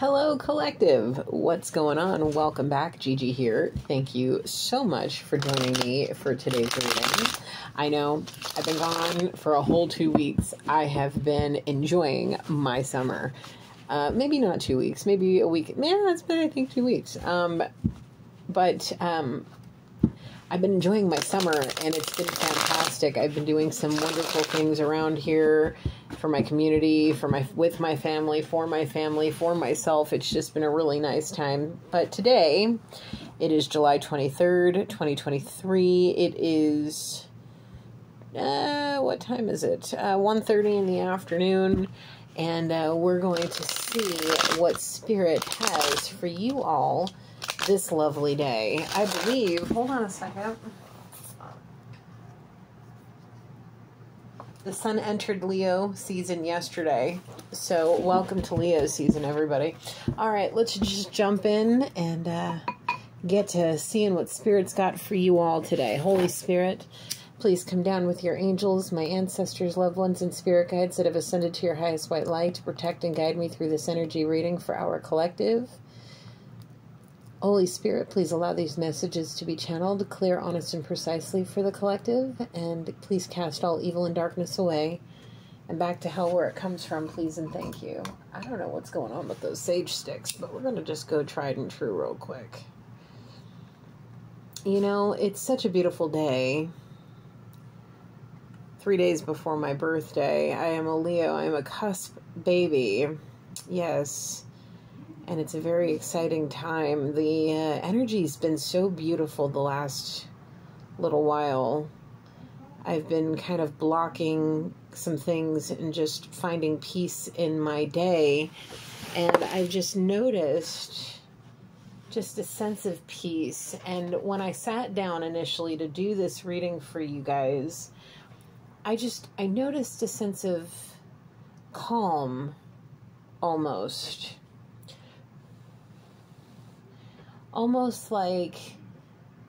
Hello, collective. What's going on? Welcome back. Gigi here. Thank you so much for joining me for today's reading. I know I've been gone for a whole 2 weeks. I have been enjoying my summer. Maybe not 2 weeks, maybe a week. Yeah, it's been, I think, 2 weeks. But I've been enjoying my summer, and it's been fantastic. I've been doing some wonderful things around here for my community, with my family, for myself. It's just been a really nice time. But today, it is July 23rd, 2023. It is, what time is it? 1:30 in the afternoon. And we're going to see what Spirit has for you all this lovely day. I believe, hold on a second. The sun entered Leo season yesterday. So welcome to Leo season, everybody. All right, let's just jump in and get to seeing what Spirit's got for you all today. Holy Spirit, please come down with your angels, my ancestors, loved ones, and spirit guides that have ascended to your highest white light to protect and guide me through this energy reading for our collective. Holy Spirit, please allow these messages to be channeled clear, honest, and precisely for the collective, and please cast all evil and darkness away and back to hell where it comes from, please and thank you. I don't know what's going on with those sage sticks, but we're going to just go tried and true real quick. You know, it's such a beautiful day. 3 days before my birthday. I am a Leo. I am a cusp baby. Yes. And it's a very exciting time. The energy's been so beautiful the last little while. I've been kind of blocking some things and just finding peace in my day. And I've just noticed just a sense of peace. And when I sat down initially to do this reading for you guys, I noticed a sense of calm, almost. Almost like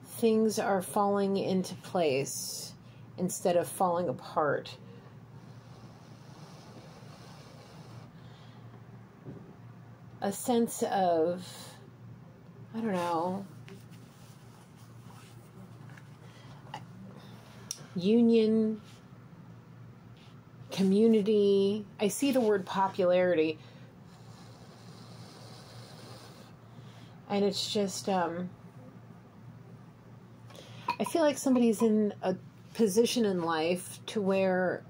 things are falling into place instead of falling apart. A sense of, I don't know, union, community. I see the word popularity. And it's just, I feel like somebody's in a position in life to where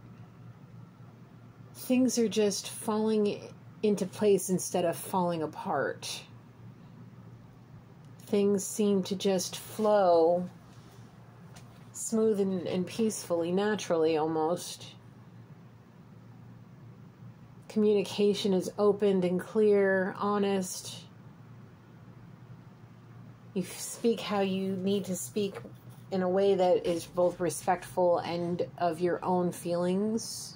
things are just falling into place instead of falling apart. Things seem to just flow smooth and peacefully, naturally almost. Communication is opened and clear, honest. You speak how you need to speak in a way that is both respectful and of your own feelings.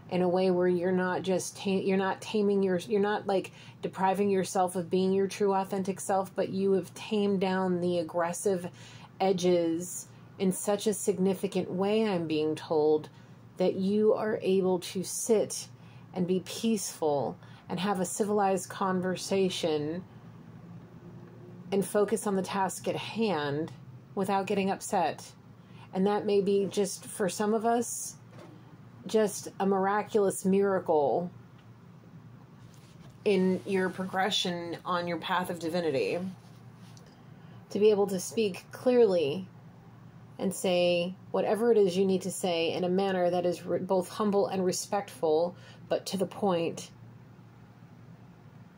In a way where you're not just you're not like depriving yourself of being your true authentic self, but you have tamed down the aggressive edges in such a significant way, I'm being told, that you are able to sit and be peaceful and have a civilized conversation and focus on the task at hand without getting upset. And that may be just, for some of us, just a miraculous miracle in your progression on your path of divinity. To be able to speak clearly and say whatever it is you need to say in a manner that is both humble and respectful, but to the point.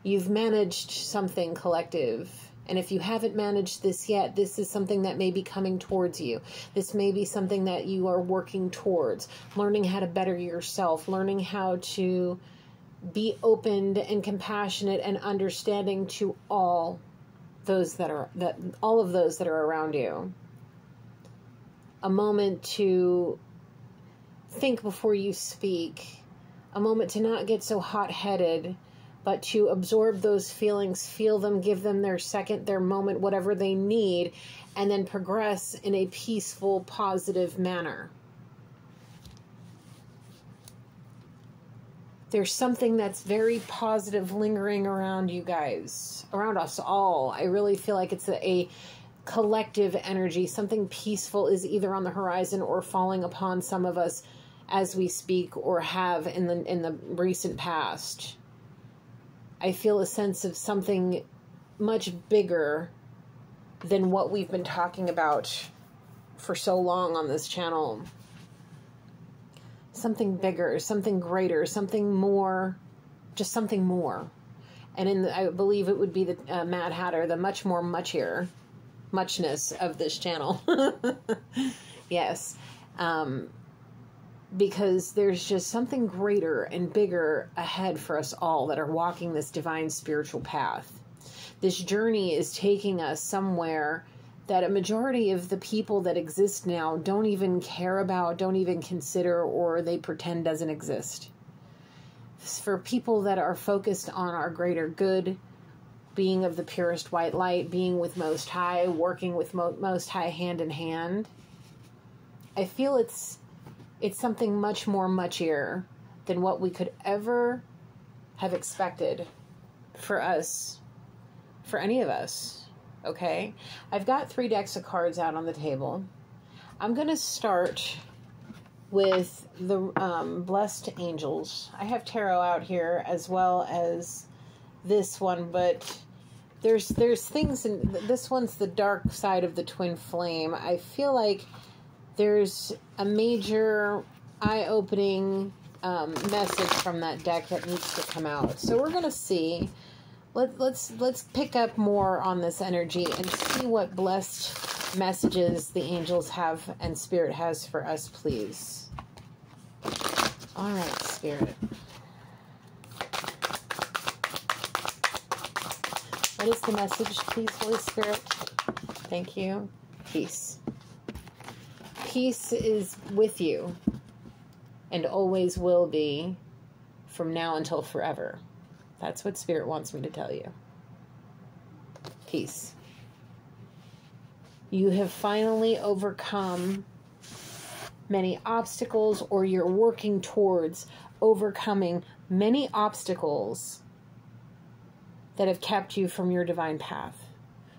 You've managed something, collective. And if you haven't managed this yet, this is something that may be coming towards you. This may be something that you are working towards. Learning how to better yourself. Learning how to be open and compassionate and understanding to all of those that are around you. A moment to think before you speak. A moment to not get so hot-headed, but to absorb those feelings, feel them, give them their second, their moment, whatever they need, and then progress in a peaceful, positive manner. There's something that's very positive lingering around you guys, around us all. I really feel like it's a collective energy. Something peaceful is either on the horizon or falling upon some of us as we speak, or have in the recent past. I feel a sense of something much bigger than what we've been talking about for so long on this channel. Something bigger, something greater, something more, just something more. And I believe it would be the Mad Hatter, the much more muchier, muchness of this channel. Yes. Because there's just something greater and bigger ahead for us all that are walking this divine spiritual path. This journey is taking us somewhere that a majority of the people that exist now don't even care about, don't even consider, or they pretend doesn't exist. For people that are focused on our greater good, being of the purest white light, being with Most High, working with Most High hand in hand, I feel it's something much more muchier than what we could ever have expected for us, for any of us, okay? I've got 3 decks of cards out on the table. I'm going to start with the Blessed Angels. I have tarot out here as well as this one, but there's things in this one's the dark side of the twin flame. I feel like there's a major eye-opening message from that deck that needs to come out. So we're gonna see. Let's pick up more on this energy and see what blessed messages the angels have and Spirit has for us, please. All right, Spirit. What is the message, please, Holy Spirit? Thank you. Peace. Peace is with you and always will be from now until forever. That's what Spirit wants me to tell you. Peace. You have finally overcome many obstacles, or you're working towards overcoming many obstacles that have kept you from your divine path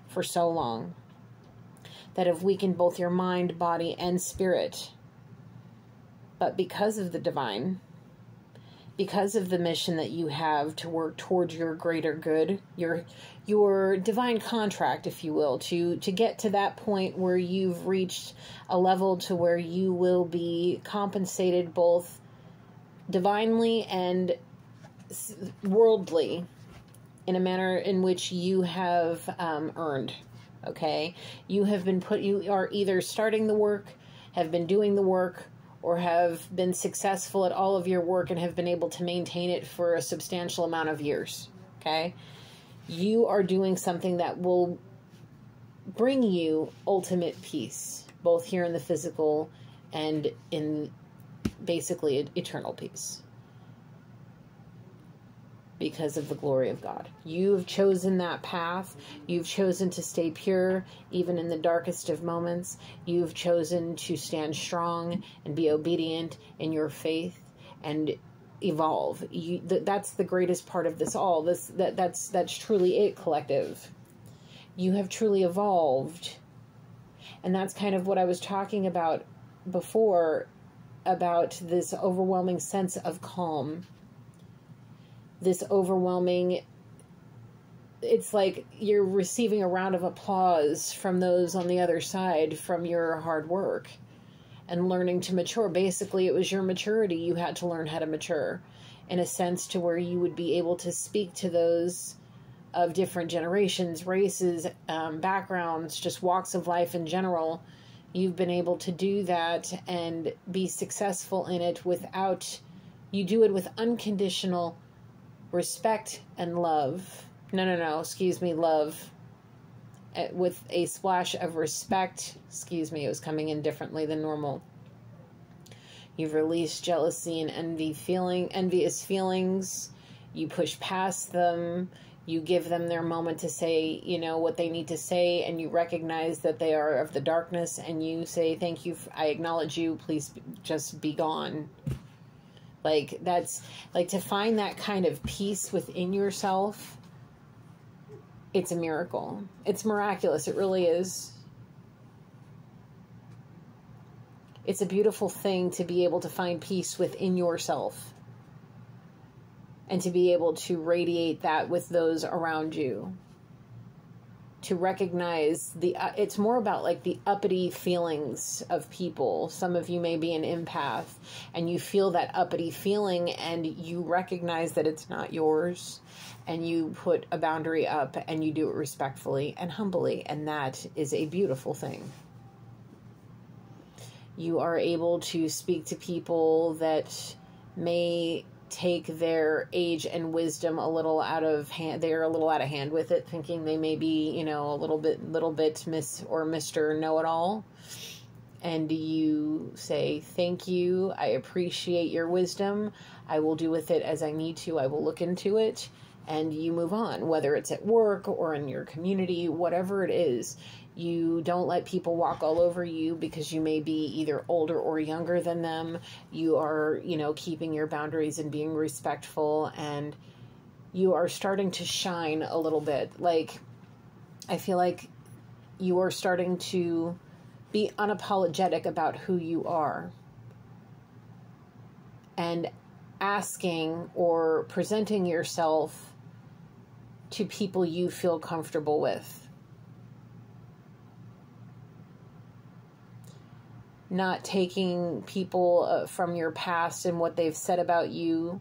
for so long, that have weakened both your mind, body, and spirit. But because of the divine, because of the mission that you have to work towards your greater good, your divine contract, if you will, to get to that point where you've reached a level to where you will be compensated both divinely and worldly in a manner in which you have earned. Okay, you are either starting the work, have been doing the work, or have been successful at all of your work and have been able to maintain it for a substantial amount of years. Okay, you are doing something that will bring you ultimate peace, both here in the physical and in basically eternal peace. Because of the glory of God. You've chosen that path. You've chosen to stay pure, even in the darkest of moments. You've chosen to stand strong and be obedient in your faith and evolve. That's the greatest part of this all. That's truly it, collective. You have truly evolved. And that's kind of what I was talking about before, about this overwhelming sense of calm. This overwhelming, it's like you're receiving a round of applause from those on the other side from your hard work and learning to mature. Basically, it was your maturity. You had to learn how to mature in a sense to where you would be able to speak to those of different generations, races, backgrounds, just walks of life in general. You've been able to do that and be successful in it you do it with unconditional respect and love. Love. With a splash of respect. It was coming in differently than normal. You've released jealousy and envious feelings. You push past them. You give them their moment to say, what they need to say, and you recognize that they are of the darkness, and you say, thank you, I acknowledge you, please just be gone. Like, that's, like, to find that kind of peace within yourself, it's a miracle. It's miraculous. It really is. It's a beautiful thing to be able to find peace within yourself and to be able to radiate that with those around you. To recognize it's more about like the uppity feelings of people. Some of you may be an empath and you feel that uppity feeling and you recognize that it's not yours and you put a boundary up and you do it respectfully and humbly. And that is a beautiful thing. You are able to speak to people that may take their age and wisdom a little out of hand. They're a little out of hand with it, thinking they may be, you know, a little bit Miss or Mr. Know-it-all. And you say, thank you. I appreciate your wisdom. I will do with it as I need to. I will look into it. And you move on, whether it's at work or in your community, whatever it is. You don't let people walk all over you because you may be either older or younger than them. You are, you know, keeping your boundaries and being respectful, and you are starting to shine a little bit. Like, I feel like you are starting to be unapologetic about who you are and asking or presenting yourself to people you feel comfortable with. Not taking people from your past and what they've said about you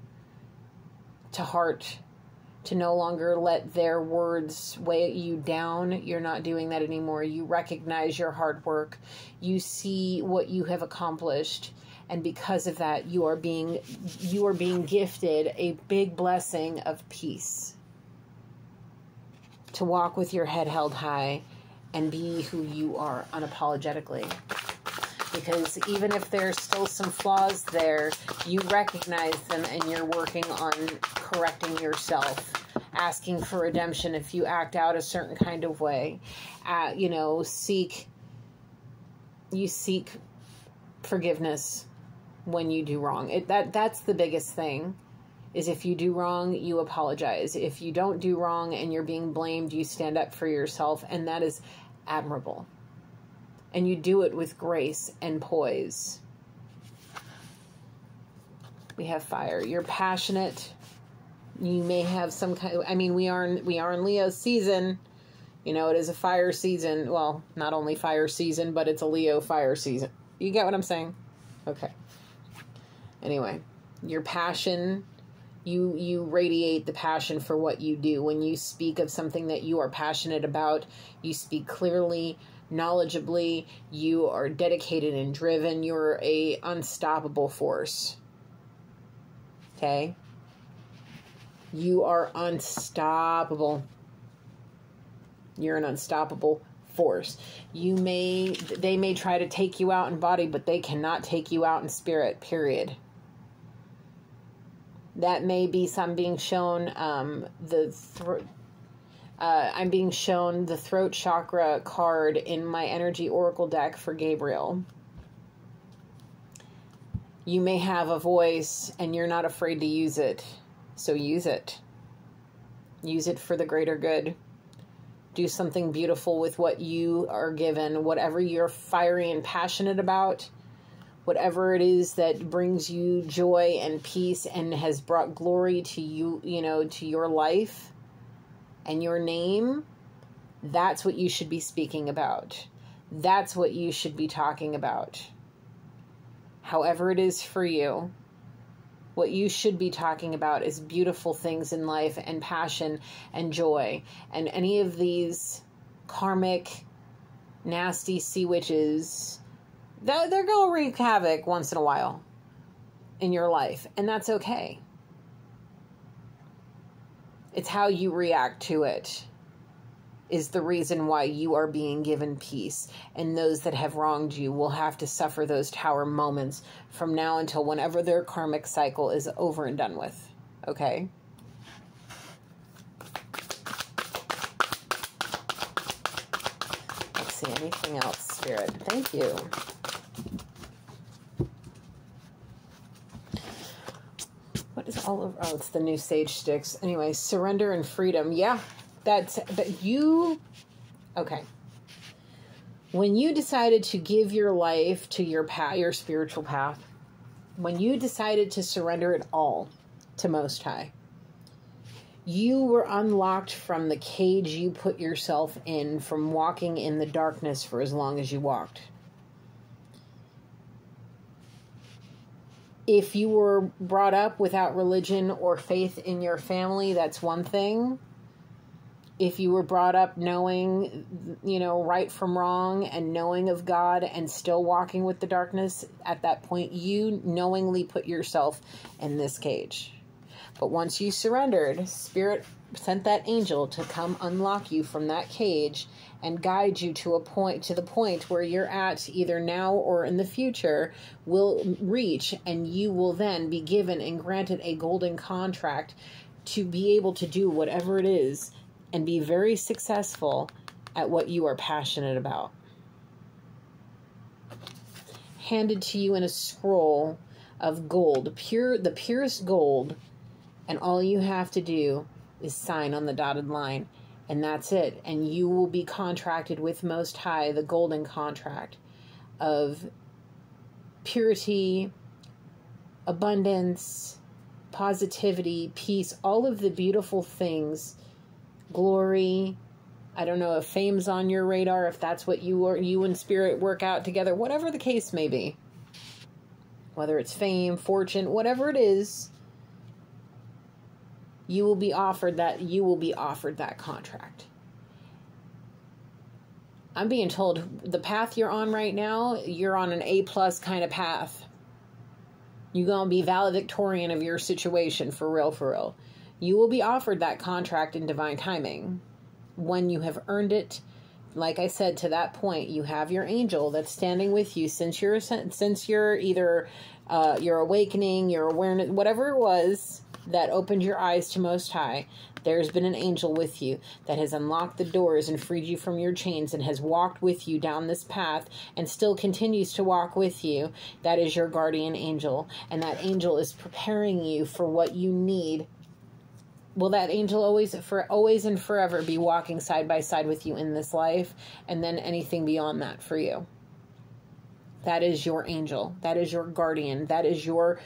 to heart, to no longer let their words weigh you down. You're not doing that anymore. You recognize your hard work. You see what you have accomplished. And because of that, you are being gifted a big blessing of peace. To walk with your head held high and be who you are unapologetically. Because even if there's still some flaws there, you recognize them and you're working on correcting yourself, asking for redemption if you act out a certain kind of way. You know, seek forgiveness when you do wrong. That's the biggest thing, is if you do wrong, you apologize. If you don't do wrong and you're being blamed, you stand up for yourself, and that is admirable. And you do it with grace and poise. We have fire. You're passionate. You may have some kind of, I mean, we are in Leo season. You know, it is a fire season. Well, not only fire season, but it's a Leo fire season. You get what I'm saying? Okay. Anyway, your passion, you radiate the passion for what you do. When you speak of something that you are passionate about, you speak clearly, knowledgeably, you are dedicated and driven. You're a unstoppable force. Okay? You are unstoppable. You're an unstoppable force. They may try to take you out in body, but they cannot take you out in spirit, period. That may be some being shown I'm being shown the throat chakra card in my energy oracle deck for Gabriel. You may have a voice and you're not afraid to use it. So use it. Use it for the greater good. Do something beautiful with what you are given. Whatever you're fiery and passionate about, whatever it is that brings you joy and peace and has brought glory to you, you know, to your life and your name, that's what you should be speaking about. That's what you should be talking about. However it is for you, what you should be talking about is beautiful things in life and passion and joy. And any of these karmic, nasty sea witches, they're going to wreak havoc once in a while in your life. And that's okay. It's how you react to it is the reason why you are being given peace. And those that have wronged you will have to suffer those tower moments from now until whenever their karmic cycle is over and done with. Okay? Let's see, anything else, Spirit? Thank you. all over. Oh, it's the new sage sticks. Anyway, surrender and freedom. Yeah, okay. When you decided to give your life to your path, your spiritual path, when you decided to surrender it all to Most High, you were unlocked from the cage you put yourself in from walking in the darkness for as long as you walked. If you were brought up without religion or faith in your family, that's one thing. If you were brought up knowing, right from wrong and knowing of God and still walking with the darkness, at that point, you knowingly put yourself in this cage. But once you surrendered, Spirit sent that angel to come unlock you from that cage and guide you to the point where you're at either now or in the future will reach, and you will then be given and granted a golden contract to be able to do whatever it is and be very successful at what you are passionate about. Handed to you in a scroll of gold, the purest gold, and all you have to do is sign on the dotted line. And that's it. And you will be contracted with Most High, the golden contract of purity, abundance, positivity, peace, all of the beautiful things, glory. I don't know if fame's on your radar, if that's what you and Spirit work out together, whatever the case may be. Whether it's fame, fortune, whatever it is, you will be offered that contract. I'm being told the path you're on right now, you're on an A+ kind of path. You're going to be valedictorian of your situation, for real, for real. You will be offered that contract in divine timing when you have earned it. Like I said, to that point, you have your angel that's standing with you since you're either your awakening, your awareness, whatever it was that opened your eyes to Most High. There's been an angel with you that has unlocked the doors and freed you from your chains and has walked with you down this path and still continues to walk with you. That is your guardian angel. And that angel is preparing you for what you need. Will that angel always and forever be walking side by side with you in this life, and then anything beyond that for you? That is your angel. That is your guardian. That is your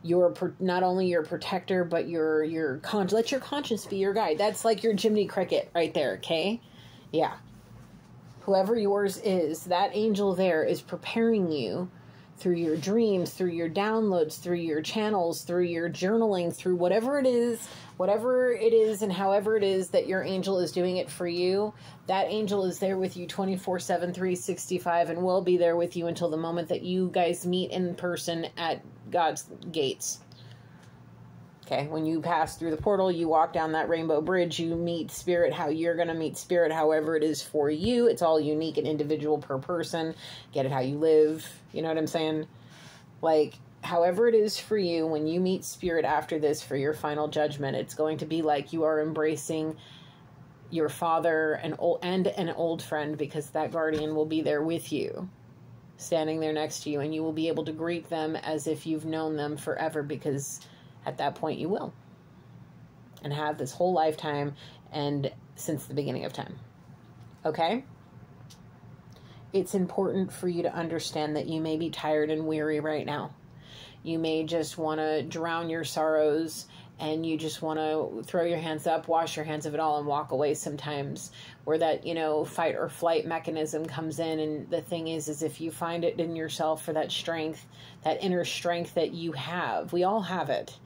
not only your protector, but let your conscience be your guide. That's like your Jiminy Cricket right there, okay? Yeah. Whoever yours is, that angel there is preparing you through your dreams, through your downloads, through your channels, through your journaling, through whatever it is and however it is that your angel is doing it for you. That angel is there with you 24/7, 365, and will be there with you until the moment that you guys meet in person at God's gates. Okay, when you pass through the portal, you walk down that rainbow bridge, you meet Spirit, how you're going to meet Spirit, however it is for you. It's all unique and individual per person. Get it how you live. You know what I'm saying? Like, however it is for you, when you meet Spirit after this for your final judgment, it's going to be like you are embracing your father and an old friend, because that guardian will be there with you, standing there next to you, and you will be able to greet them as if you've known them forever, because at that point you will, and have this whole lifetime and since the beginning of time. Okay? It's important for you to understand that you may be tired and weary right now. You may just want to drown your sorrows, and you just want to throw your hands up, wash your hands of it all, and walk away sometimes, where that, fight or flight mechanism comes in. And the thing is if you find it in yourself for that strength, that inner strength that you have, we all have it.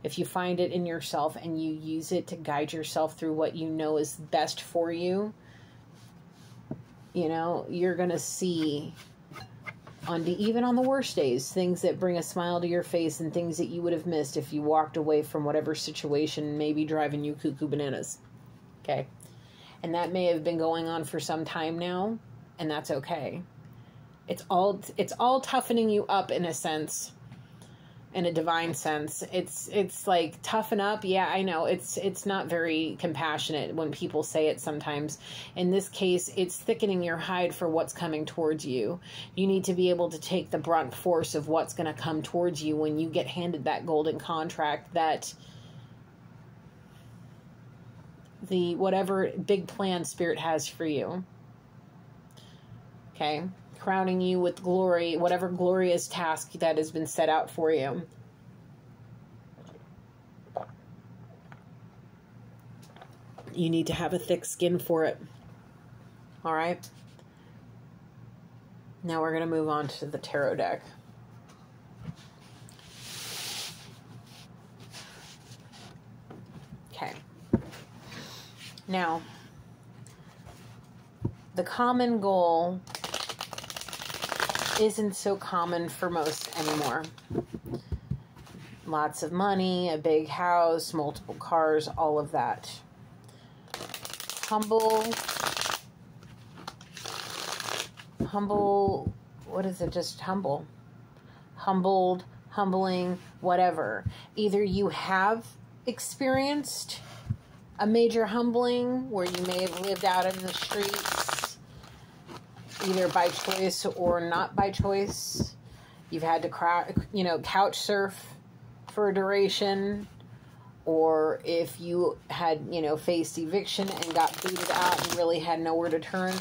If you find it in yourself and you use it to guide yourself through what you know is best for you, you're going to see even on the worst days, things that bring a smile to your face and things that you would have missed if you walked away from whatever situation may be driving you cuckoo bananas. Okay. And that may have been going on for some time now, and that's okay. It's all toughening you up in a sense in a divine sense. It's like, toughen up. Yeah, I know. It's not very compassionate when people say it sometimes. In this case, it's thickening your hide for what's coming towards you. You need to be able to take the brunt force of what's going to come towards you when you get handed that golden contract, that the whatever big plan Spirit has for you. Okay? Crowning you with glory, whatever glorious task that has been set out for you. You need to have a thick skin for it. All right? Now we're going to move on to the tarot deck. Okay. Now, the common goal isn't so common for most anymore. Lots of money, a big house, multiple cars, all of that. Humble, what is it? Just humble. Humbled, humbling, whatever. Either you have experienced a major humbling where you may have lived out in the streets, either by choice or not by choice. You've had to couch surf for a duration, or if you had, faced eviction and got booted out and really had nowhere to turn,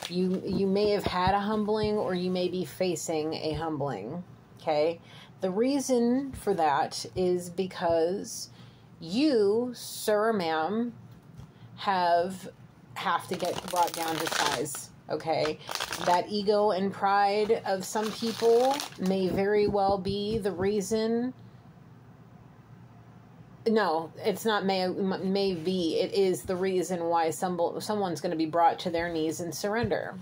you may have had a humbling, or you may be facing a humbling. Okay? The reason for that is because you, sir or ma'am, have to get brought down to size. Okay, that ego and pride of some people may very well be the reason. No, it's not may be. It is the reason why someone's going to be brought to their knees and surrender.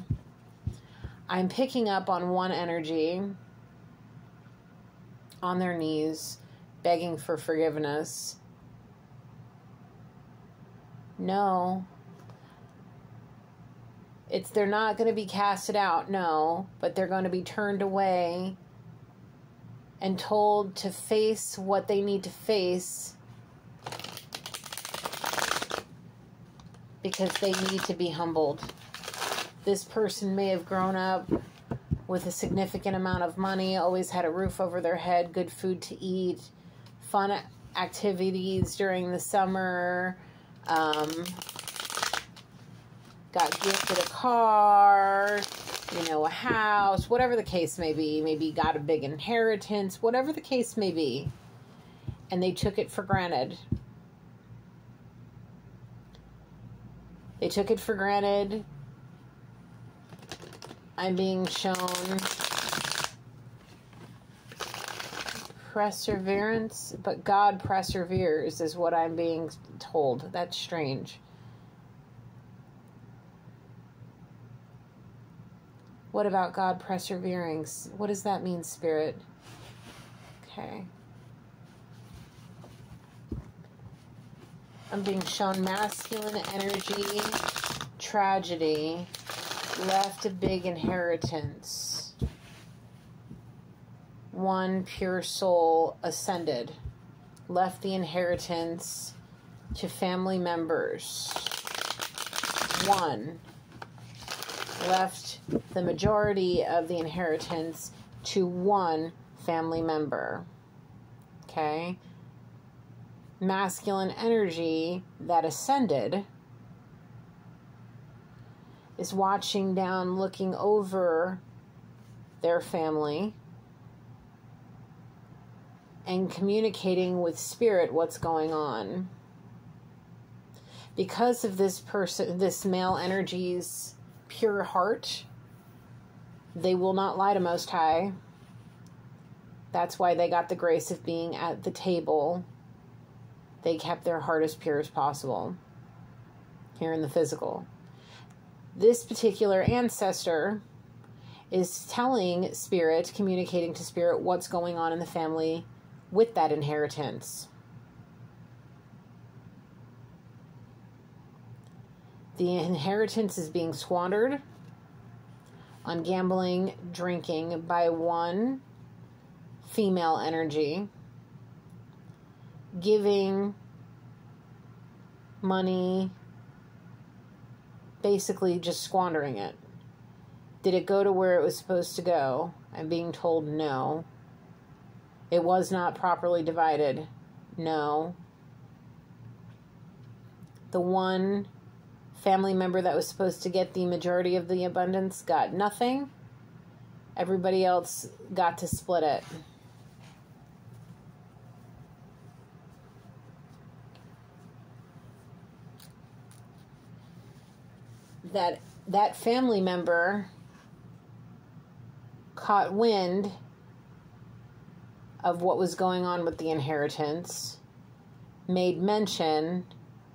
I'm picking up on one energy on their knees, begging for forgiveness. No. They're not going to be casted out, no, but they're going to be turned away and told to face what they need to face because they need to be humbled. This person may have grown up with a significant amount of money, always had a roof over their head, good food to eat, fun activities during the summer, got gifted a car, a house, whatever the case may be. Maybe got a big inheritance, whatever the case may be. And they took it for granted. They took it for granted. I'm being shown perseverance, but God perseveres is what I'm being told. That's strange. What about God persevering? What does that mean, Spirit? Okay. I'm being shown masculine energy, tragedy, left a big inheritance. One pure soul ascended, left the inheritance to family members. One left the majority of the inheritance to one family member. Okay? Masculine energy that ascended is watching down, looking over their family and communicating with Spirit what's going on. Because of this male energy's pure heart, they will not lie to Most High. That's why they got the grace of being at the table. They kept their heart as pure as possible here in the physical. This particular ancestor is telling Spirit, communicating to Spirit what's going on in the family with that inheritance. The inheritance is being squandered on gambling, drinking by one female energy, giving money, basically just squandering it. Did it go to where it was supposed to go? I'm being told no. It was not properly divided. No. The one family member that was supposed to get the majority of the abundance got nothing. Everybody else got to split it. That family member caught wind of what was going on with the inheritance, made mention,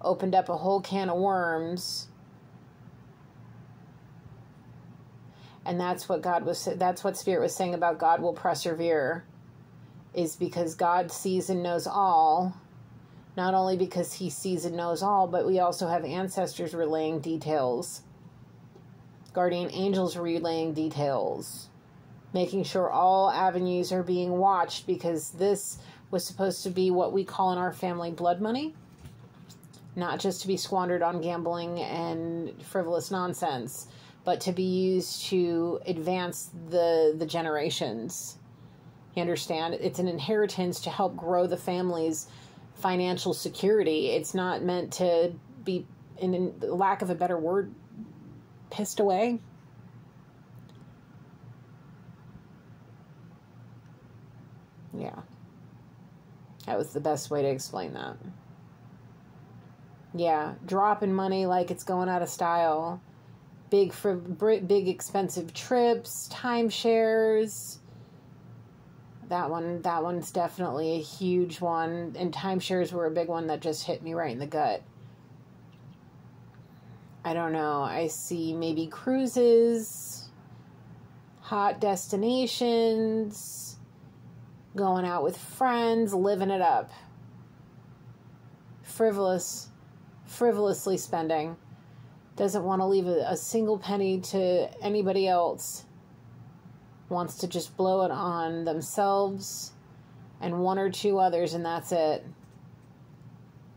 opened up a whole can of worms, and that's what Spirit was saying about God will persevere, is because God sees and knows all. Not only because he sees and knows all, but we also have ancestors relaying details, guardian angels relaying details, making sure all avenues are being watched, because this was supposed to be what we call in our family blood money, not just to be squandered on gambling and frivolous nonsense, but to be used to advance the generations. You understand? It's an inheritance to help grow the family's financial security. It's not meant to be, in lack of a better word, pissed away. Yeah. That was the best way to explain that. Yeah, dropping money like it's going out of style. Big expensive trips, timeshares. That one's definitely a huge one, and timeshares were a big one that just hit me right in the gut. I don't know. I see maybe cruises, hot destinations, going out with friends, living it up. Frivolously spending. Doesn't want to leave a single penny to anybody else. Wants to just blow it on themselves and one or two others, and that's it.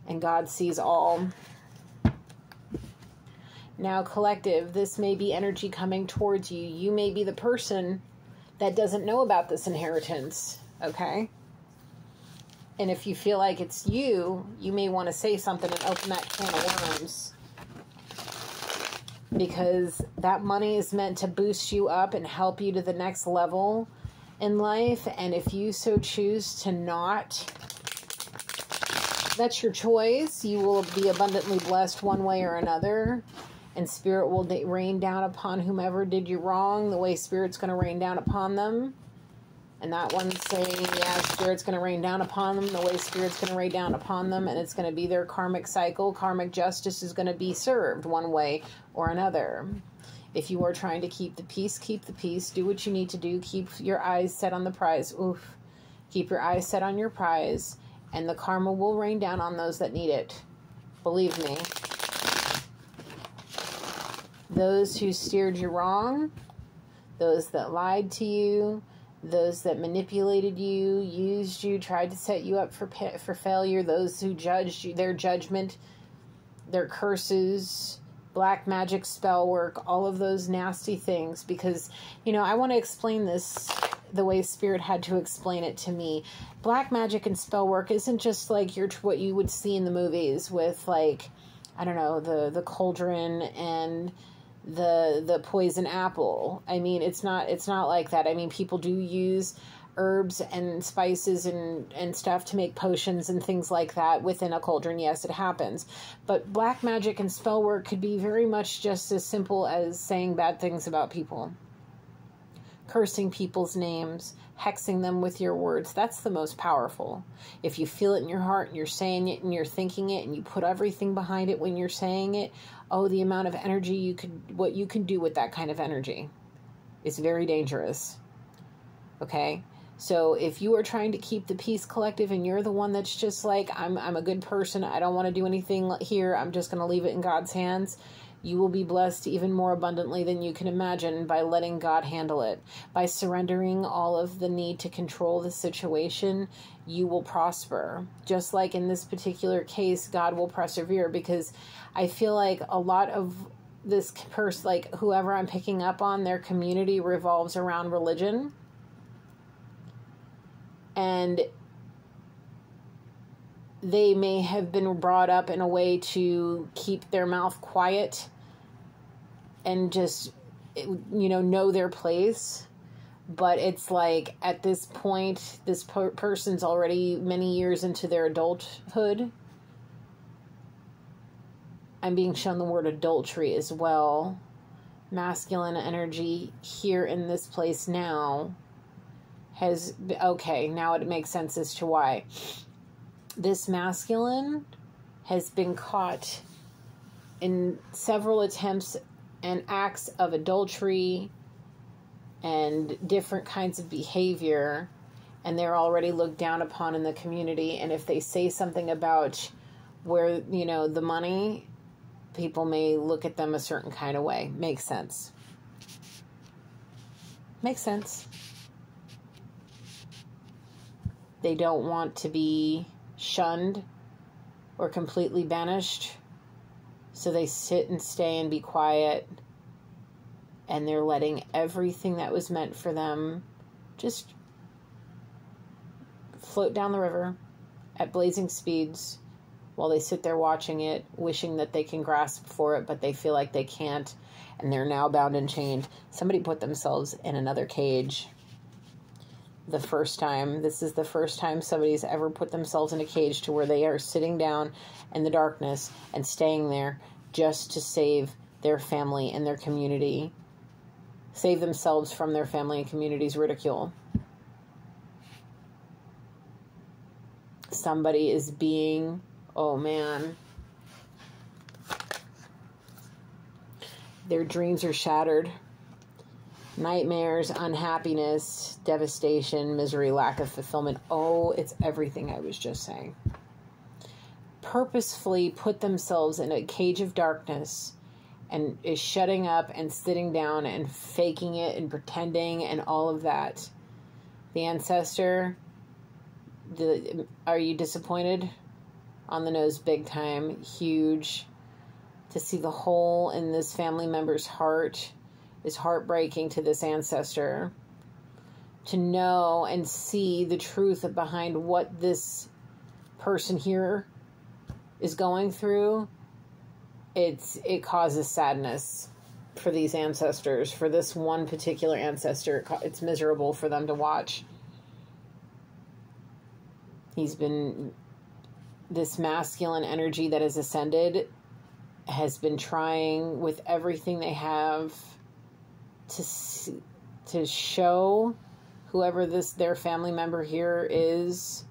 And God sees all. Now, collective, this may be energy coming towards you. You may be the person that doesn't know about this inheritance, okay? And if you feel like it's you, you may want to say something and open that can of worms. Because that money is meant to boost you up and help you to the next level in life. And if you so choose to not, that's your choice. You will be abundantly blessed one way or another. And Spirit will rain down upon whomever did you wrong the way Spirit's going to rain down upon them. And that one's saying, yeah, Spirit's going to rain down upon them the way Spirit's going to rain down upon them, and it's going to be their karmic cycle. Karmic justice is going to be served one way or another. If you are trying to keep the peace, keep the peace. Do what you need to do. Keep your eyes set on the prize. Oof. Keep your eyes set on your prize, and the karma will rain down on those that need it. Believe me. Those who steered you wrong, those that lied to you, those that manipulated you, used you, tried to set you up for failure, those who judged you, their judgment, their curses, black magic, spell work, all of those nasty things. Because, I want to explain this the way Spirit had to explain it to me. Black magic and spell work isn't just like what you would see in the movies with, like, I don't know, the cauldron and the poison apple. I mean, it's not like that. I mean, people do use herbs and spices and stuff to make potions and things like that within a cauldron. Yes, it happens. But black magic and spell work could be very much just as simple as saying bad things about people. Cursing people's names, hexing them with your words. That's the most powerful. If you feel it in your heart and you're saying it and you're thinking it and you put everything behind it when you're saying it, the amount of energy what you can do with that kind of energy is very dangerous. Okay? So if you are trying to keep the peace, collective, and you're the one that's just like, I'm a good person, I don't want to do anything here, I'm just going to leave it in God's hands, You will be blessed even more abundantly than you can imagine by letting God handle it. By surrendering all of the need to control the situation, you will prosper. Just like in this particular case, God will persevere, because I feel like a lot of this person, like whoever I'm picking up on, their community revolves around religion. And they may have been brought up in a way to keep their mouth quiet and just, know their place. But it's like at this point, this person's already many years into their adulthood. I'm being shown the word adultery as well. Masculine energy here in this place now has, okay, now it makes sense as to why. This masculine has been caught in several attempts and acts of adultery and different kinds of behavior, and they're already looked down upon in the community. And if they say something about where, the money, people may look at them a certain kind of way. Makes sense. Makes sense. They don't want to be shunned or completely banished, so they sit and stay and be quiet, and they're letting everything that was meant for them just float down the river at blazing speeds while they sit there watching it, wishing that they can grasp for it, but they feel like they can't, and they're now bound and chained. Somebody put themselves in another cage. This is the first time somebody's ever put themselves in a cage to where they are sitting down in the darkness and staying there just to save their family and their community. Save themselves from their family and community's ridicule. Somebody is being, oh man, their dreams are shattered. Nightmares, unhappiness, devastation, misery, lack of fulfillment. Oh, it's everything I was just saying. Purposefully put themselves in a cage of darkness and is shutting up and sitting down and faking it and pretending and all of that. The ancestor, are you disappointed? On the nose, big time, huge. To see the hole in this family member's heart is heartbreaking to this ancestor. To know and see the truth behind what this person here is going through, it causes sadness for these ancestors. For this one particular ancestor, it's miserable for them to watch. This masculine energy that has ascended has been trying with everything they have to show whoever their family member here is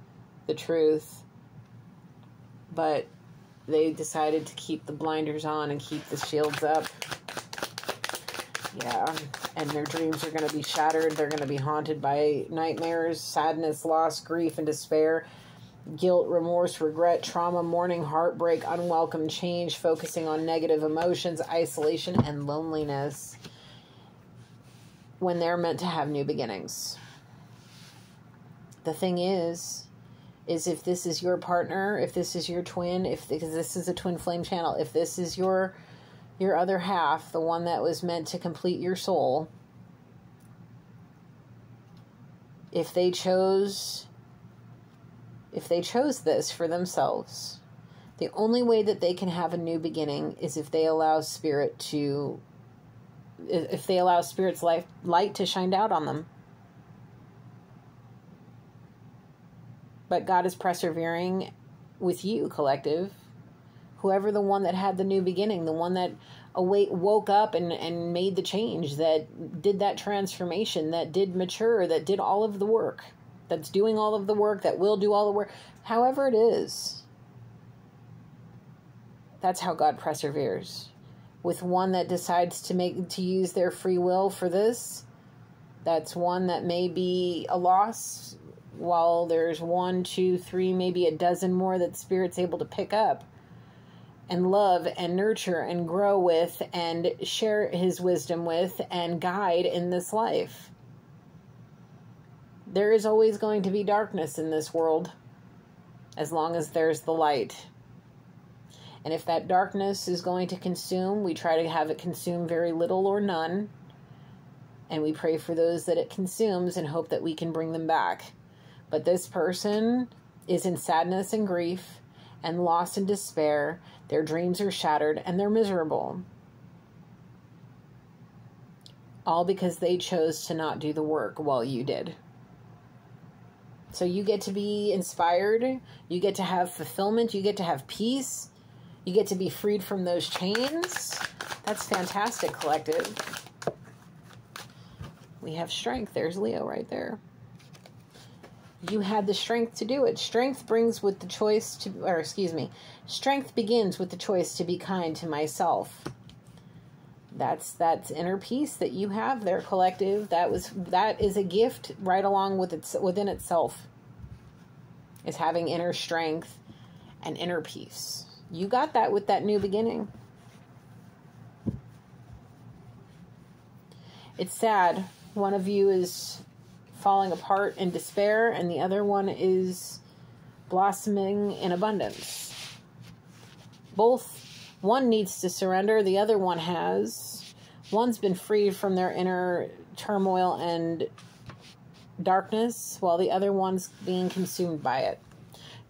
the truth, but they decided to keep the blinders on and keep the shields up. Yeah, and their dreams are going to be shattered. They're going to be haunted by nightmares, sadness, loss, grief, and despair, guilt, remorse, regret, trauma, mourning, heartbreak, unwelcome change, focusing on negative emotions, isolation, and loneliness, when they're meant to have new beginnings. The thing is if this is your partner, if this is your twin, because this is a twin flame channel, if this is your other half, the one that was meant to complete your soul, if they chose this for themselves, the only way that they can have a new beginning is if they allow Spirit's light to shine out on them. But God is persevering with you, collective. Whoever the one that had the new beginning, the one that woke up and made the change, that did that transformation, that did mature, that did all of the work, that's doing all of the work, that will do all the work, however it is. That's how God perseveres. With one that decides to use their free will for this, that's one that may be a loss, while there's 1, 2, 3, maybe a dozen more that Spirit's able to pick up and love and nurture and grow with and share his wisdom with and guide in this life. There is always going to be darkness in this world as long as there's the light. And if that darkness is going to consume, we try to have it consume very little or none. And we pray for those that it consumes and hope that we can bring them back. But this person is in sadness and grief and loss and despair. Their dreams are shattered and they're miserable. All because they chose to not do the work while you did. So you get to be inspired. You get to have fulfillment. You get to have peace. You get to be freed from those chains. That's fantastic, collective. We have strength. There's Leo right there. You had the strength to do it. Strength begins with the choice to be kind to myself. That's inner peace that you have there, collective. That is a gift right along with within itself. Is having inner strength and inner peace. You got that with that new beginning. It's sad. One of you is falling apart in despair, and the other one is blossoming in abundance. One needs to surrender, the other one has. One's been freed from their inner turmoil and darkness, while the other one's being consumed by it.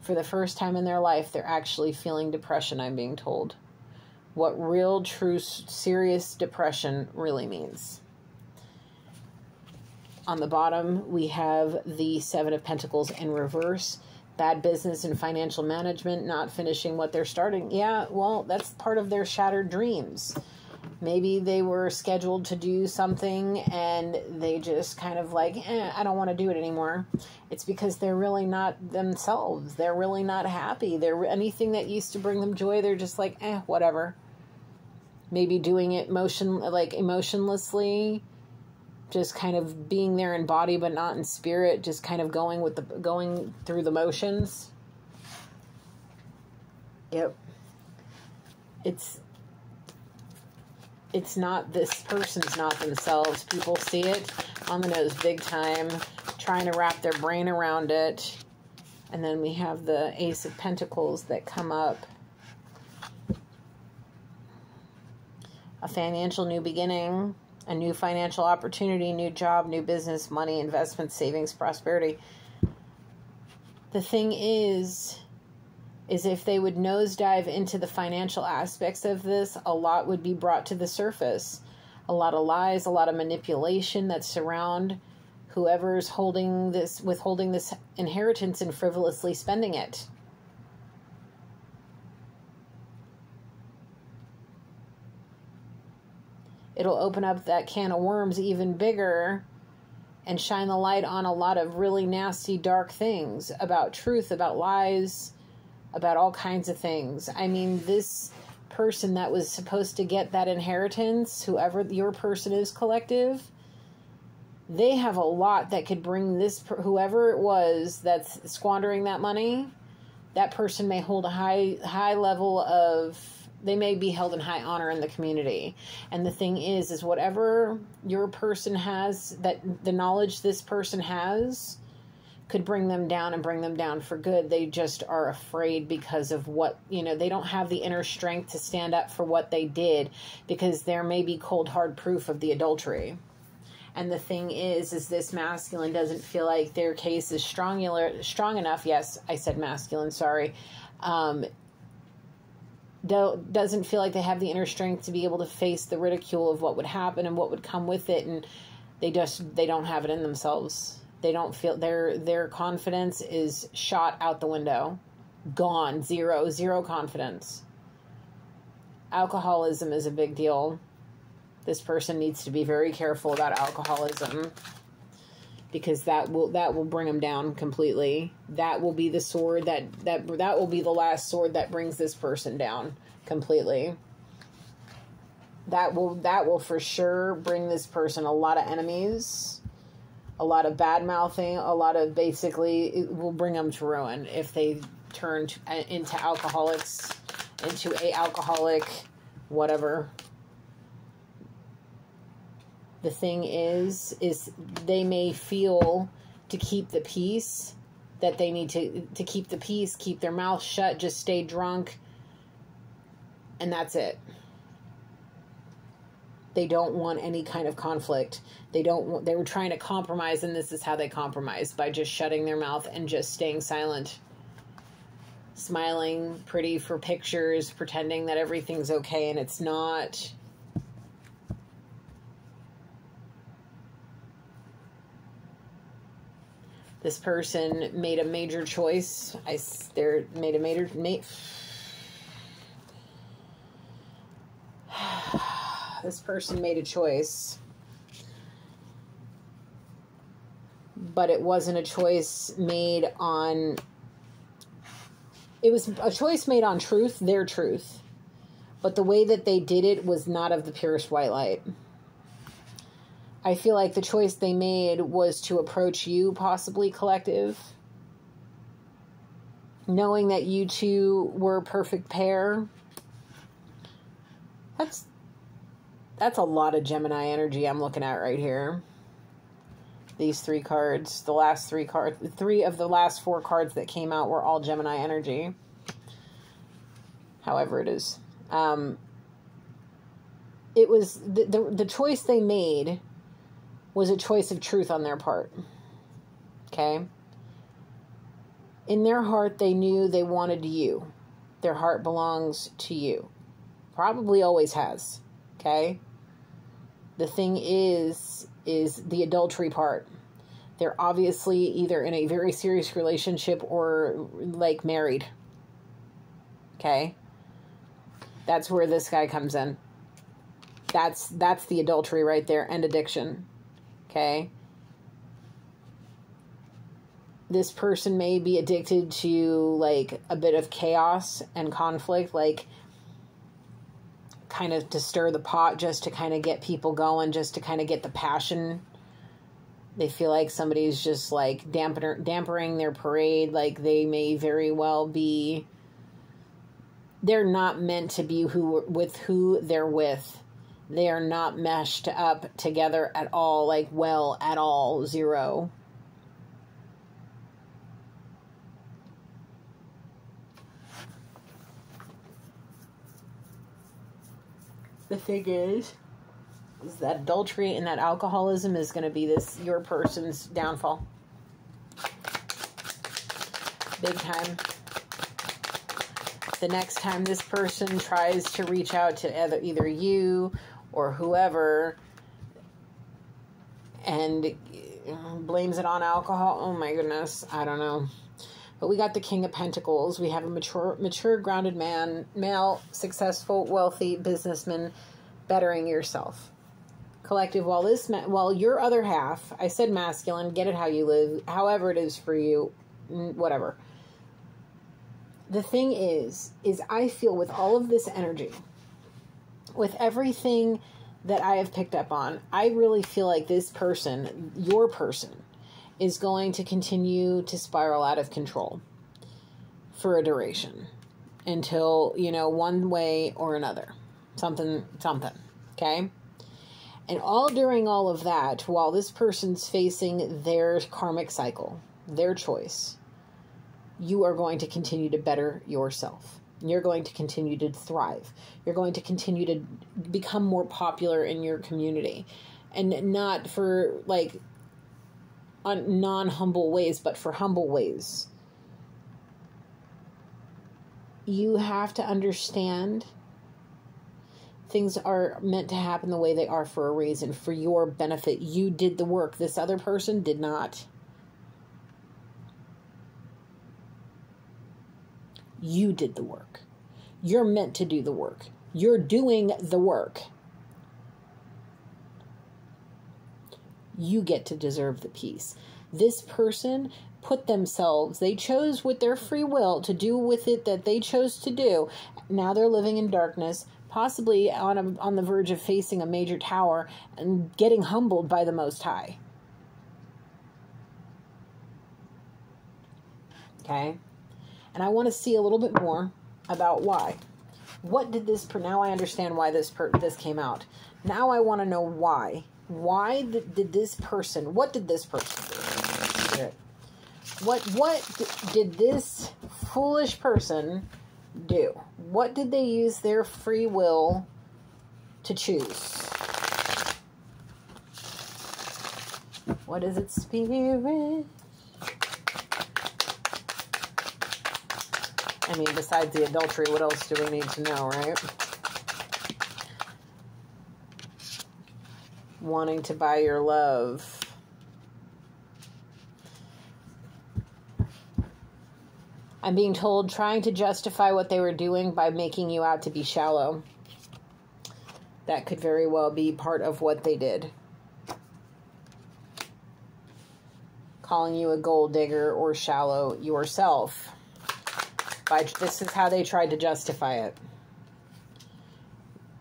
For the first time in their life, they're actually feeling depression, I'm being told. What real, true, serious depression really means. On the bottom, we have the Seven of Pentacles in reverse. Bad business and financial management, not finishing what they're starting. Yeah, well, that's part of their shattered dreams. Maybe they were scheduled to do something and they just kind of like, I don't want to do it anymore. It's because they're really not themselves. They're really not happy. Anything that used to bring them joy, they're just like, whatever. Maybe doing it emotionlessly. Just kind of being there in body but not in spirit, just kind of going through the motions. Yep. It's not, this person's not themselves. People see it on the nose big time, trying to wrap their brain around it. And then we have the Ace of Pentacles that come up. A financial new beginning. A new financial opportunity, new job, new business, money, investments, savings, prosperity. The thing is if they would nosedive into the financial aspects of this, a lot would be brought to the surface. A lot of lies, a lot of manipulation that surround whoever's withholding this inheritance and frivolously spending it. It'll open up that can of worms even bigger and shine the light on a lot of really nasty, dark things about truth, about lies, about all kinds of things. I mean, this person that was supposed to get that inheritance, whoever your person is, collective, they have a lot that could bring whoever it was that's squandering that money, that person may hold a high level of, they may be held in high honor in the community. And the thing is whatever your person has, that the knowledge this person has could bring them down and bring them down for good. They just are afraid because of what, they don't have the inner strength to stand up for what they did, because there may be cold, hard proof of the adultery. And the thing is this masculine doesn't feel like their case is strong enough. Yes, I said masculine, sorry. Doesn't feel like they have the inner strength to be able to face the ridicule of what would happen and what would come with it, and they don't have it in themselves. They don't feel, their confidence is shot out the window, gone, zero confidence. Alcoholism is a big deal. This person needs to be very careful about alcoholism, because that will bring them down completely. That will be the sword that will be the last sword that brings this person down completely. That will for sure bring this person a lot of enemies, a lot of bad mouthing, a lot of, basically it will bring them to ruin if they turn into alcoholics into a alcoholic, whatever. The thing is they may feel to keep the peace that they need to keep the peace, keep their mouth shut, just stay drunk, and that's it. They don't want any kind of conflict. They were trying to compromise, and this is how they compromised, by just shutting their mouth and just staying silent. Smiling pretty for pictures, pretending that everything's okay, and it's not. This person made a major choice. This person made a choice, but it wasn't a choice made on. It was a choice made on truth, their truth, but the way that they did it was not of the purest white light. I feel like the choice they made was to approach you, possibly collective, knowing that you two were a perfect pair. That's a lot of Gemini energy I'm looking at right here. These 3 cards, the last 3 cards, 3 of the last 4 cards that came out were all Gemini energy. However it is. It was the choice they made was a choice of truth on their part. Okay? In their heart, they knew they wanted you. Their heart belongs to you. Probably always has. Okay? The thing is the adultery part. They're obviously either in a very serious relationship or like married. Okay? That's where this guy comes in. That's the adultery right there, and addiction. Okay? This person may be addicted to like a bit of chaos and conflict, like kind of to stir the pot, just to kind of get people going, just to kind of get the passion. They feel like somebody's just like dampering their parade. Like they may very well be, they're not meant to be with who they're with. They are not meshed up together at all, like well at all, 0. The thing is that adultery and that alcoholism is going to be your person's downfall. Big time. The next time this person tries to reach out to either you or whoever and blames it on alcohol, oh my goodness, I don't know. But we got the King of Pentacles. We have a mature, grounded man, male, successful, wealthy businessman, bettering yourself. Collective, while your other half, I said masculine, get it how you live, however it is for you, whatever. The thing is I feel with all of this energy, with everything that I have picked up on, I really feel like this person, your person, is going to continue to spiral out of control for a duration until, one way or another. Something, okay? And during all of that, while this person's facing their karmic cycle, their choice, you are going to continue to better yourself. You're going to continue to thrive. You're going to continue to become more popular in your community. And not for, non-humble ways, but for humble ways. You have to understand things are meant to happen the way they are for a reason, for your benefit. You did the work. This other person did not. You did the work. You're meant to do the work. You're doing the work. You get to deserve the peace. This person they chose with their free will to do with it that they chose to do. Now they're living in darkness, possibly on the verge of facing a major tower and getting humbled by the Most High. Okay? And I want to see a little bit more about why. What did this, now I understand why this came out. Now I want to know why. Why did this person, what did this person do? What did this foolish person do? What did they use their free will to choose? What is it, Spirit? I mean, besides the adultery, what else do we need to know, right? Wanting to buy your love. I'm being told trying to justify what they were doing by making you out to be shallow. That could very well be part of what they did. Calling you a gold digger or shallow yourself. This is how they tried to justify it.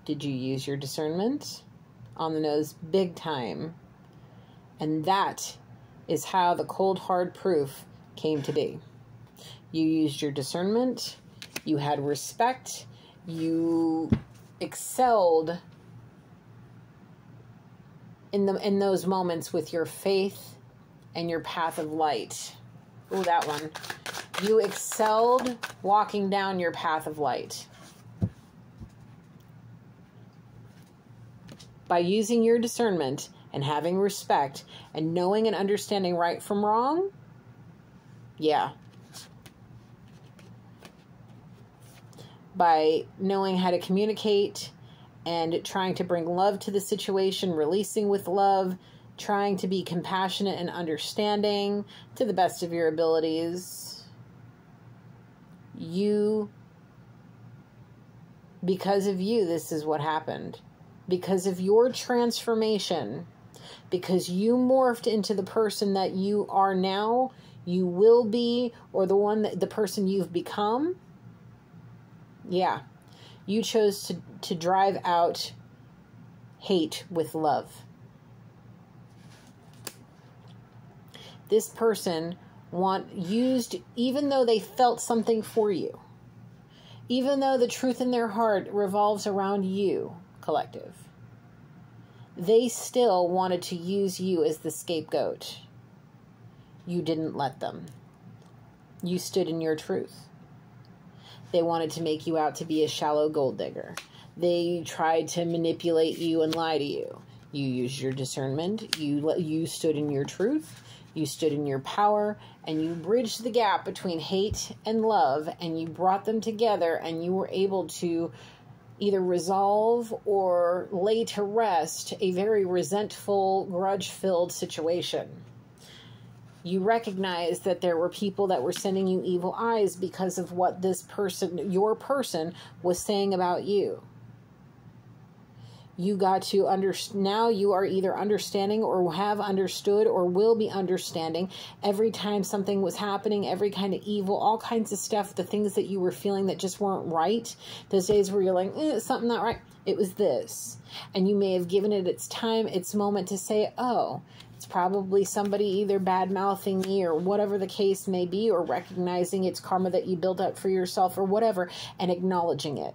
Did you use your discernment? On the nose, big time. And that is how the cold hard proof came to be. You used your discernment. You had respect. You excelled in those moments with your faith and your path of light. Ooh, that one. You excelled walking down your path of light. By using your discernment and having respect and knowing and understanding right from wrong, yeah. By knowing how to communicate and trying to bring love to the situation, releasing with love, trying to be compassionate and understanding to the best of your abilities. Because of you, this is what happened. Because of your transformation, because you morphed into the person that you are now, you will be, or the person you've become. Yeah. You chose to drive out hate with love. This person used, even though they felt something for you, even though the truth in their heart revolves around you, collective, they still wanted to use you as the scapegoat. You didn't let them. You stood in your truth. They wanted to make you out to be a shallow gold digger. They tried to manipulate you and lie to you. You used your discernment. You stood in your truth. You stood in your power, and you bridged the gap between hate and love, and you brought them together, and you were able to either resolve or lay to rest a very resentful, grudge-filled situation. You recognized that there were people that were sending you evil eyes because of what this person, your person, was saying about you. You got to now you are either understanding or have understood or will be understanding every time something was happening, every kind of evil, all kinds of stuff, the things that you were feeling that just weren't right. Those days where you're like, something not right. It was this. And you may have given it its time, its moment to say, oh, it's probably somebody either bad-mouthing me or whatever the case may be, or recognizing it's karma that you built up for yourself or whatever, and acknowledging it.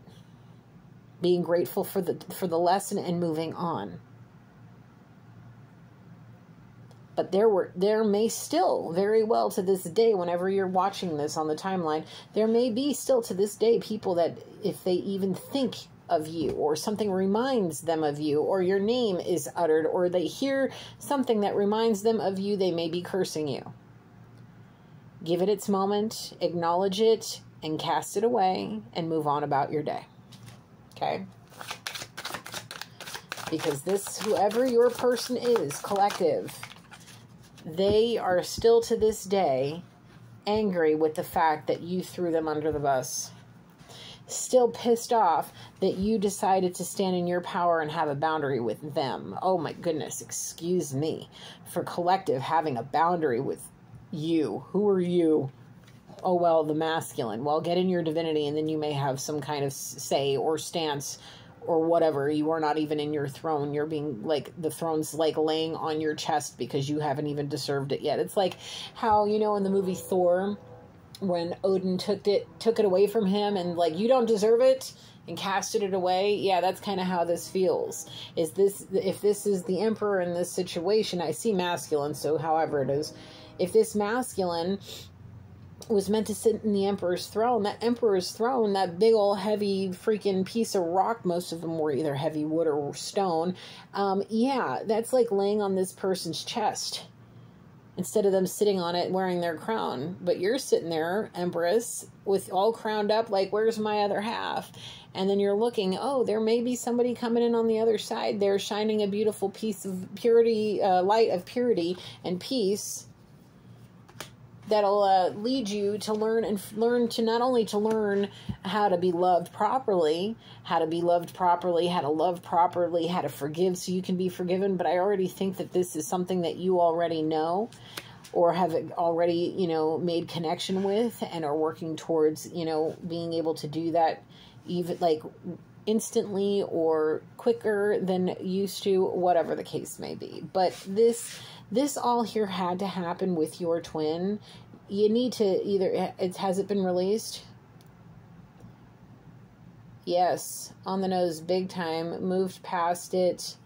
Being grateful for the lesson and moving on. But there may still very well to this day, whenever you're watching this on the timeline, there may be still to this day people that if they even think of you or something reminds them of you or your name is uttered or they hear something that reminds them of you, they may be cursing you. Give it its moment, acknowledge it, and cast it away and move on about your day. Okay? Because whoever your person is, collective, they are still to this day angry with the fact that you threw them under the bus. Still pissed off that you decided to stand in your power and have a boundary with them. Oh my goodness, excuse me. For collective having a boundary with you. Who are you? Oh, well, the masculine. Well, get in your divinity and then you may have some kind of say or stance or whatever. You are not even in your throne. You're being like, the throne's like laying on your chest because you haven't even deserved it yet. It's like how, in the movie Thor, when Odin took it away from him and like, you don't deserve it. and casted it away. Yeah, that's kind of how this feels. If this is the Emperor in this situation, I see masculine, so however it is, if this masculine was meant to sit in the Emperor's throne, that big old heavy freaking piece of rock, most of them were either heavy wood or stone, yeah, that's like laying on this person's chest instead of them sitting on it wearing their crown. But you're sitting there, Empress, with all crowned up, like, where's my other half? And then you're looking, oh, there may be somebody coming in on the other side. They're shining a beautiful piece of purity, light of purity and peace, that'll lead you to learn to not only to learn how to be loved properly, how to love properly, how to forgive so you can be forgiven. But I already think that this is something that you already know or have already, made connection with and are working towards, being able to do that even like instantly or quicker than used to, whatever the case may be. But this all here had to happen with your twin. You need to has it been released? Yes, on the nose, big time, moved past it,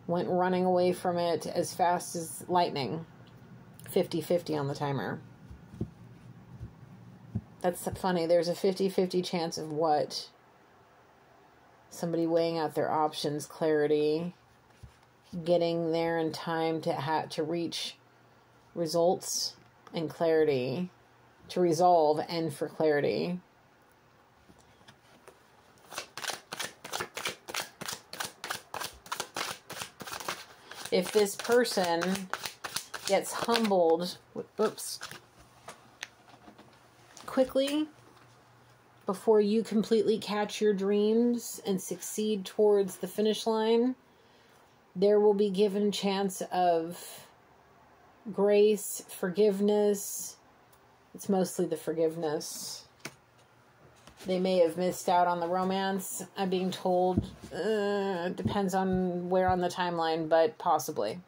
went running away from it as fast as lightning. 50-50 on the timer. That's funny. There's a 50-50 chance of what? Somebody weighing out their options, clarity, getting there in time to reach results and clarity, to resolve and for clarity. If this person gets humbled, quickly before you completely catch your dreams and succeed towards the finish line, there will be given chance of grace, forgiveness. It's mostly the forgiveness. They may have missed out on the romance, I'm being told. Depends on where on the timeline, but possibly.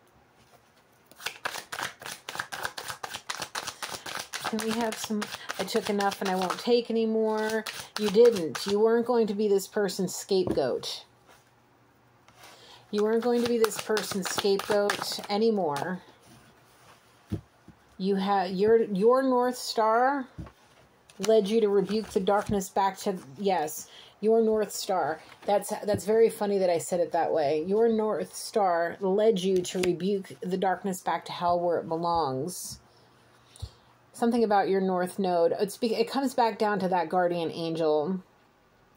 Can we have some... I took enough and I won't take anymore. You didn't. You weren't going to be this person's scapegoat. You weren't going to be this person's scapegoat anymore. You had your North Star led you to rebuke the darkness back to... Yes, your North Star. That's very funny that I said it that way. Your North Star led you to rebuke the darkness back to hell where it belongs. Something about your North Node. It comes back down to that guardian angel.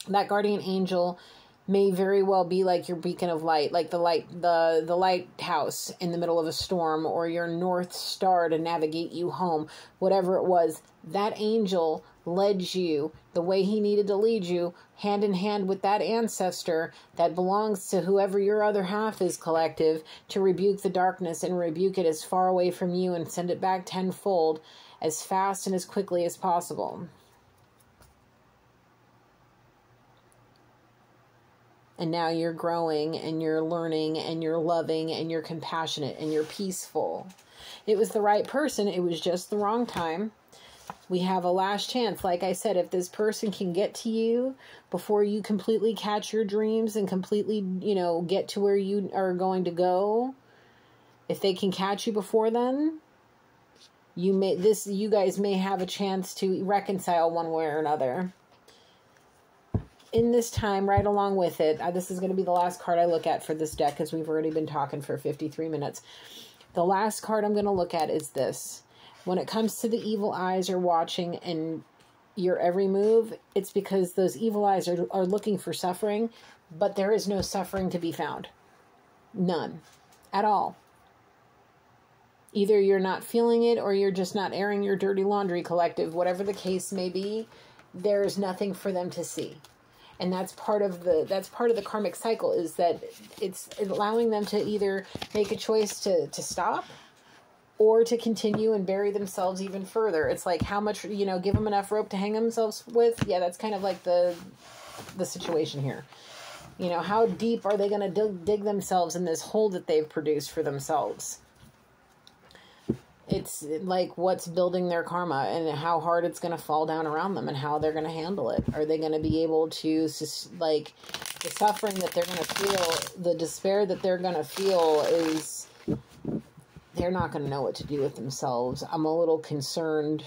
That guardian angel may very well be like your beacon of light, like the lighthouse in the middle of a storm, or your North Star to navigate you home. Whatever it was, that angel led you the way he needed to lead you, hand in hand with that ancestor that belongs to whoever your other half is, collective, to rebuke the darkness and rebuke it as far away from you and send it back tenfold, as fast and as quickly as possible. And now you're growing and you're learning and you're loving and you're compassionate and you're peaceful. It was the right person. It was just the wrong time. We have a last chance. Like I said, if this person can get to you before you completely catch your dreams and completely, get to where you are going to go, if they can catch you before then, you guys may have a chance to reconcile one way or another. In this time, right along with it, this is going to be the last card I look at for this deck because we've already been talking for 53 minutes. The last card I'm going to look at is this. When it comes to the evil eyes are watching and your every move, it's because those evil eyes are looking for suffering, but there is no suffering to be found. None. At all. Either you're not feeling it or you're just not airing your dirty laundry, collective. Whatever the case may be, there is nothing for them to see. And that's part of the karmic cycle, is that it's allowing them to either make a choice to stop or to continue and bury themselves even further. It's like, how much, give them enough rope to hang themselves with. Yeah, that's kind of like the situation here. How deep are they going to dig themselves in this hole that they've produced for themselves? it's like what's building their karma and how hard it's going to fall down around them and how they're going to handle it. Are they going to be able to, like, the suffering that they're going to feel, the despair that they're going to feel is, they're not going to know what to do with themselves. I'm a little concerned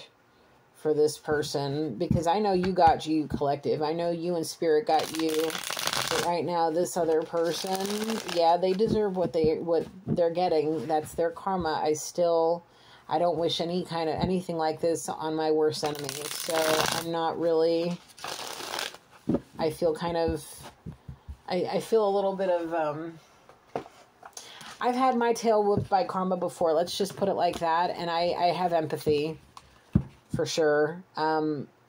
for this person because I know you got you, collective. I know you and spirit got you. But right now, this other person, yeah, they deserve what they're getting. That's their karma. I don't wish anything like this on my worst enemy. So I'm not really, I feel kind of, I feel a little bit of, I've had my tail whipped by karma before. Let's just put it like that. And I have empathy for sure.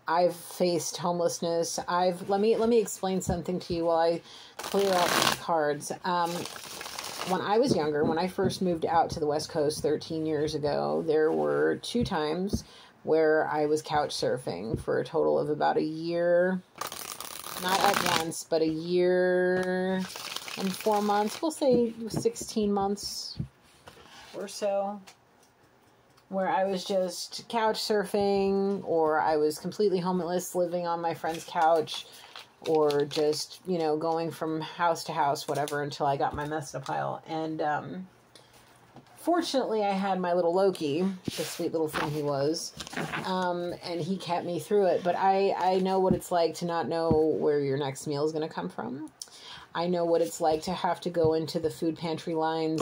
I've faced homelessness. Let me explain something to you while I clear out these cards. When I was younger, when I first moved out to the West Coast 13 years ago, there were 2 times where I was couch surfing for a total of about a year, not at once, but a year and 4 months. We'll say 16 months or so, where I was just couch surfing, or I was completely homeless, living on my friend's couch, or just, going from house to house, whatever, until I got my mess in a pile. And fortunately, I had my little Loki, the sweet little thing he was, and he kept me through it. But I know what it's like to not know where your next meal is going to come from. I know what it's like to have to go into the food pantry lines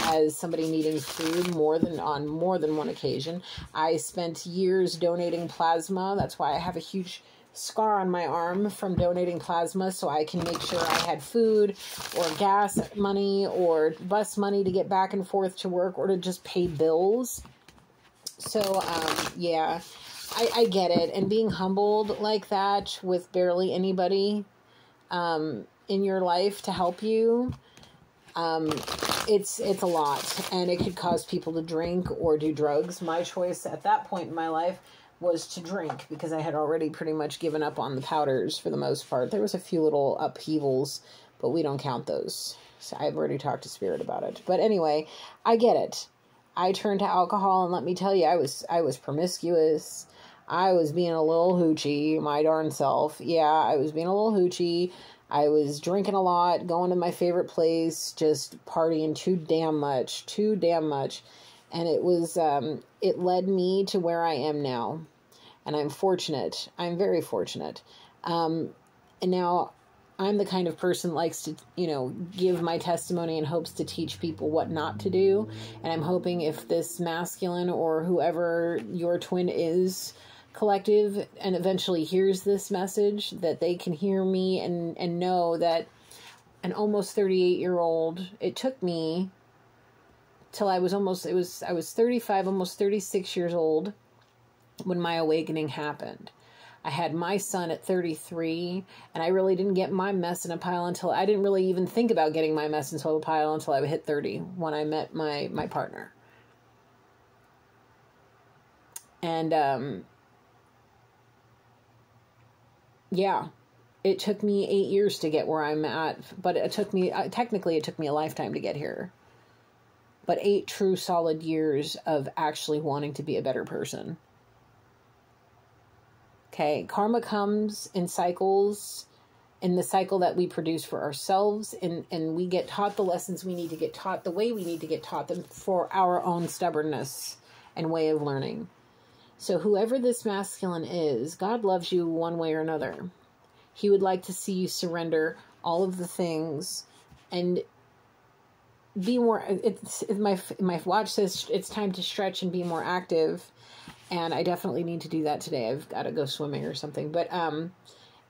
as somebody needing food on more than one occasion. I spent years donating plasma. That's why I have a huge scar on my arm from donating plasma, so I can make sure I had food or gas money or bus money to get back and forth to work or to just pay bills. So, yeah, I get it. And being humbled like that with barely anybody in your life to help you, it's a lot, and it could cause people to drink or do drugs. My choice at that point in my life was to drink because I had already pretty much given up on the powders for the most part. There was a few little upheavals, but we don't count those. So I've already talked to Spirit about it. But anyway, I get it. I turned to alcohol, and let me tell you, I was promiscuous. I was being a little hoochie, my darn self. Yeah, I was being a little hoochie. I was drinking a lot, going to my favorite place, just partying too damn much. And it was, it led me to where I am now. And I'm fortunate. I'm very fortunate. And now I'm the kind of person that likes to, give my testimony in hopes to teach people what not to do. And I'm hoping if this masculine or whoever your twin is, collective, and eventually hears this message, that they can hear me and know that an almost 38-year-old, it took me till I was 35, almost 36 years old when my awakening happened. I had my son at 33, and I really didn't get my mess in a pile until, I didn't really even think about getting my mess into a pile until I hit 30, when I met my partner. And, yeah, it took me 8 years to get where I'm at, but technically it took me a lifetime to get here. But 8 true solid years of actually wanting to be a better person. Okay, karma comes in cycles, in the cycle that we produce for ourselves, and we get taught the lessons we need to get taught the way we need to get taught them for our own stubbornness and way of learning. So whoever this masculine is, God loves you one way or another. He would like to see you surrender all of the things and be more, my watch says it's time to stretch and be more active. And I definitely need to do that today. I've got to go swimming or something. But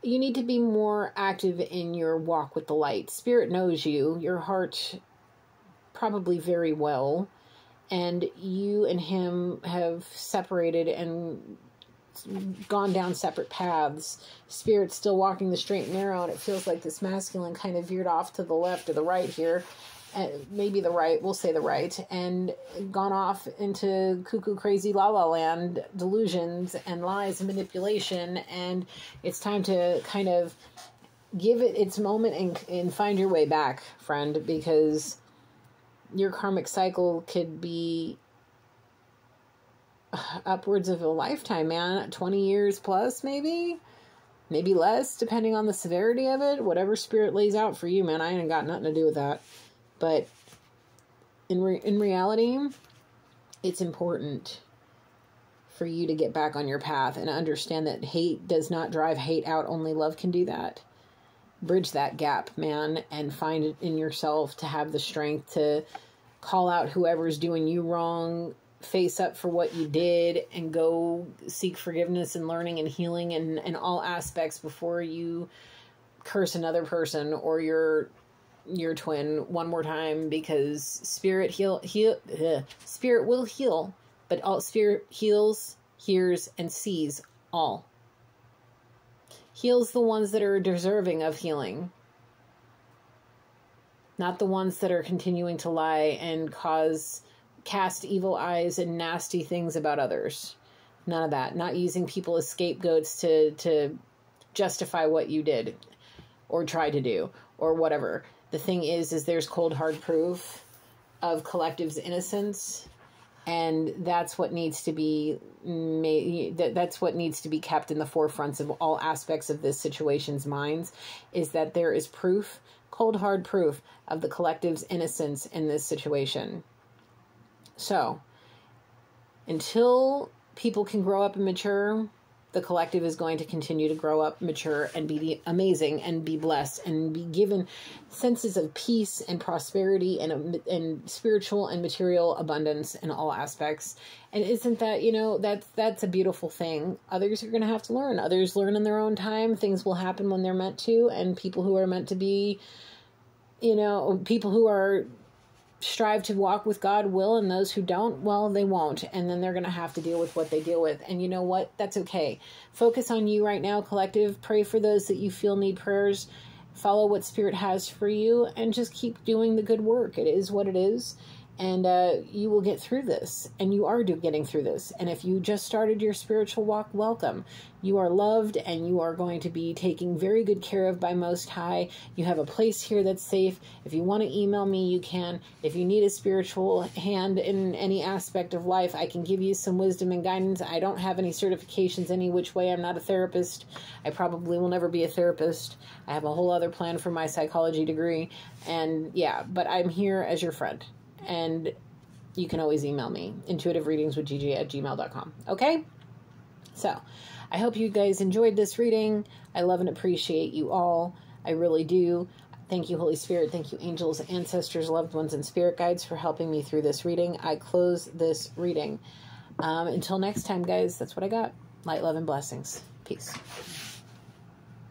you need to be more active in your walk with the light. Spirit knows you, your heart probably very well. And you and him have separated and gone down separate paths. Spirit's still walking the straight and narrow, and it feels like this masculine kind of veered off to the left or the right here. Maybe the right, we'll say the right, and gone off into cuckoo crazy la la land delusions and lies and manipulation. And it's time to kind of give it its moment and find your way back, friend, because your karmic cycle could be upwards of a lifetime, man. 20 years plus, maybe less, depending on the severity of it. Whatever spirit lays out for you, man. I ain't got nothing to do with that. But in reality, it's important for you to get back on your path and understand that hate does not drive hate out. Only love can do that. Bridge that gap, man, and find it in yourself to have the strength to call out whoever's doing you wrong, face up for what you did, and go seek forgiveness and learning and healing in all aspects before you curse another person or your twin one more time, because spirit spirit will heal, but all spirit heals, hears, and sees all. Heals the ones that are deserving of healing, not the ones that are continuing to lie and cast evil eyes and nasty things about others. None of that. Not using people as scapegoats to justify what you did or tried to do or whatever. The thing is there's cold hard proof of collective's innocence, and that's what needs to be made. That's what needs to be kept in the forefronts of all aspects of this situation's minds, is that there is proof, cold hard proof, of the collective's innocence in this situation. So, until people can grow up and mature, the collective is going to continue to grow up, mature, and be amazing, and be blessed, and be given senses of peace and prosperity and spiritual and material abundance in all aspects. And isn't that, that's a beautiful thing. Others are going to have to learn. Others learn in their own time. Things will happen when they're meant to, and people who are meant to be, people who are strive to walk with God will, and those who don't, well, they won't. And then they're going to have to deal with what they deal with. And you know what? That's okay. Focus on you right now, collective. Pray for those that you feel need prayers. Follow what Spirit has for you, and just keep doing the good work. It is what it is. And you will get through this. And you are getting through this. And if you just started your spiritual walk, welcome. You are loved, and you are going to be taken very good care of by Most High. You have a place here that's safe. If you want to email me, you can. If you need a spiritual hand in any aspect of life, I can give you some wisdom and guidance. I don't have any certifications any which way. I'm not a therapist. I probably will never be a therapist. I have a whole other plan for my psychology degree. And yeah, but I'm here as your friend. And you can always email me, intuitivereadingswithgigi@gmail.com. Okay? So, I hope you guys enjoyed this reading. I love and appreciate you all. I really do. Thank you, Holy Spirit. Thank you, angels, ancestors, loved ones, and spirit guides for helping me through this reading. I close this reading. Until next time, guys, that's what I got. Light, love, and blessings. Peace.